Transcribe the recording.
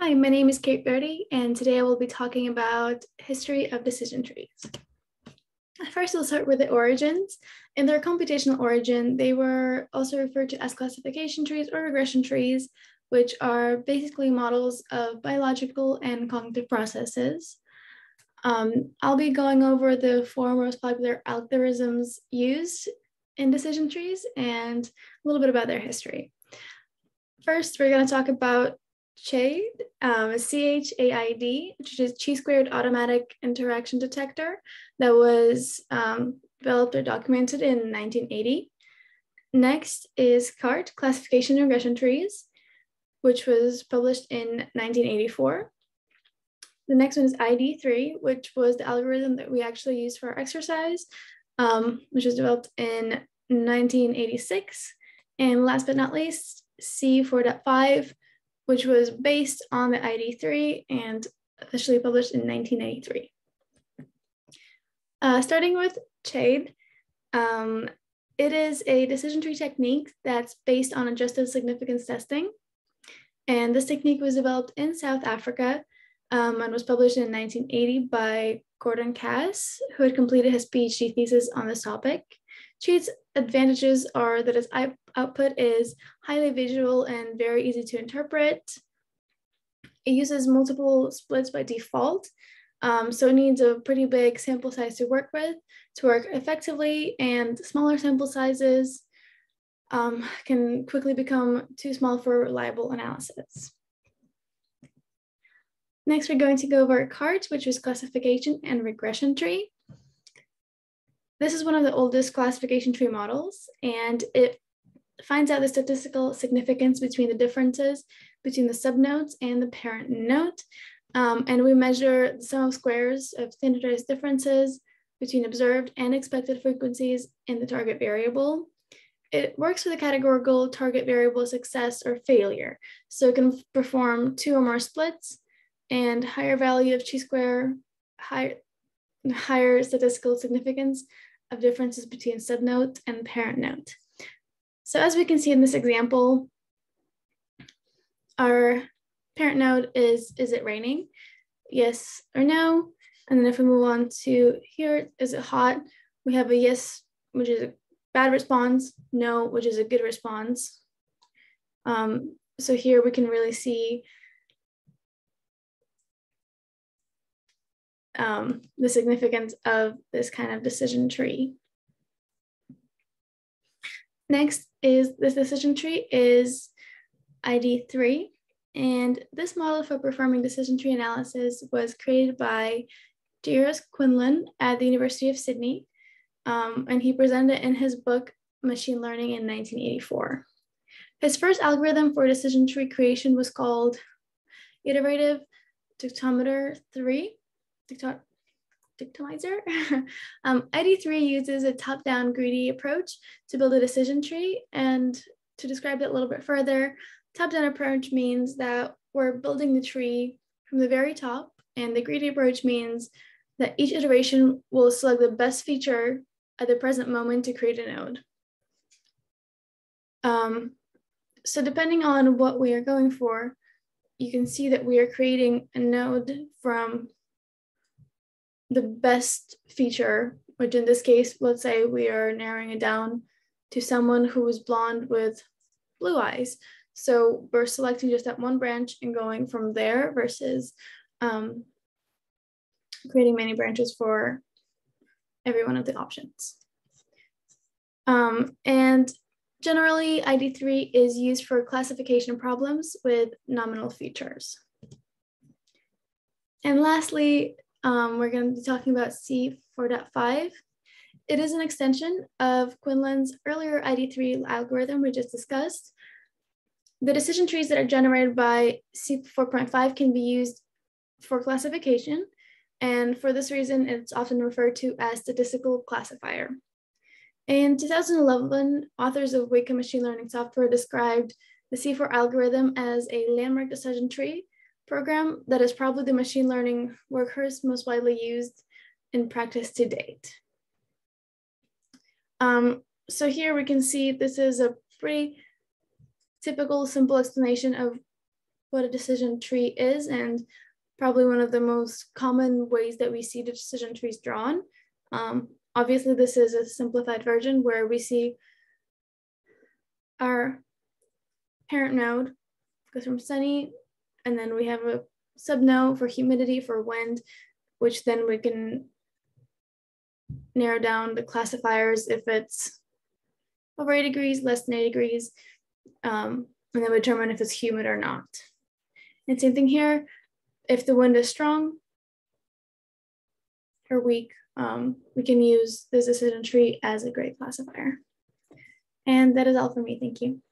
Hi, my name is Kate Verdi, and today I will be talking about history of decision trees. First, we'll start with the origins. In their computational origin, they were also referred to as classification trees or regression trees, which are basically models of biological and cognitive processes. I'll be going over the four most popular algorithms used in decision trees and a little bit about their history. First, we're going to talk about CHAID, CHAID, which is Chi-squared automatic interaction detector that was developed or documented in 1980. Next is CART, classification and regression trees, which was published in 1984. The next one is ID3, which was the algorithm that we actually use for our exercise, which was developed in 1986. And last but not least, C4.5, which was based on the ID3 and officially published in 1993. Starting with CHAID, it is a decision tree technique that's based on adjusted significance testing. And this technique was developed in South Africa and was published in 1980 by Gordon Cass, who had completed his PhD thesis on this topic. CHAID's advantages are that its output is highly visual and very easy to interpret. It uses multiple splits by default, so it needs a pretty big sample size to work with to work effectively, and smaller sample sizes can quickly become too small for reliable analysis. Next, we're going to go over CART, which is classification and regression tree. This is one of the oldest classification tree models, and it finds out the statistical significance between the differences between the subnodes and the parent node. And we measure the sum of squares of standardized differences between observed and expected frequencies in the target variable. It works with a categorical target variable success or failure. So it can perform two or more splits, and higher value of chi-square, higher statistical significance of differences between subnode and parent node. So as we can see in this example, our parent node is it raining? Yes or no? And then if we move on to here, is it hot? We have a yes, which is a bad response, no, which is a good response. So here we can really see the significance of this kind of decision tree. Next is this decision tree is ID3, and this model for performing decision tree analysis was created by Deiris Quinlan at the University of Sydney, and he presented it in his book, Machine Learning in 1984. His first algorithm for decision tree creation was called Iterative Dictomizer 3. Dictomizer. ID3 uses a top-down greedy approach to build a decision tree, and to describe it a little bit further, top-down approach means that we're building the tree from the very top, and the greedy approach means that each iteration will select the best feature at the present moment to create a node. So depending on what we are going for, you can see that we are creating a node from the best feature, which in this case, let's say we are narrowing it down to someone who is blonde with blue eyes. So we're selecting just that one branch and going from there versus creating many branches for every one of the options. And generally, ID3 is used for classification problems with nominal features. And lastly, we're going to be talking about C4.5. It is an extension of Quinlan's earlier ID3 algorithm we just discussed. The decision trees that are generated by C4.5 can be used for classification, and for this reason, it's often referred to as statistical classifier. In 2011, authors of Wake machine learning software described the C4 algorithm as a landmark decision tree program that is probably the machine learning workhorse most widely used in practice to date. So here we can see this is a pretty typical simple explanation of what a decision tree is, and probably one of the most common ways that we see the decision trees drawn. Obviously, this is a simplified version where we see our parent node goes from sunny, and then we have a subnode for humidity, for wind, which then we can narrow down the classifiers if it's over 8 degrees, less than 8 degrees, and then we determine if it's humid or not. And same thing here, if the wind is strong or weak, we can use this decision tree as a grade classifier. And that is all for me. Thank you.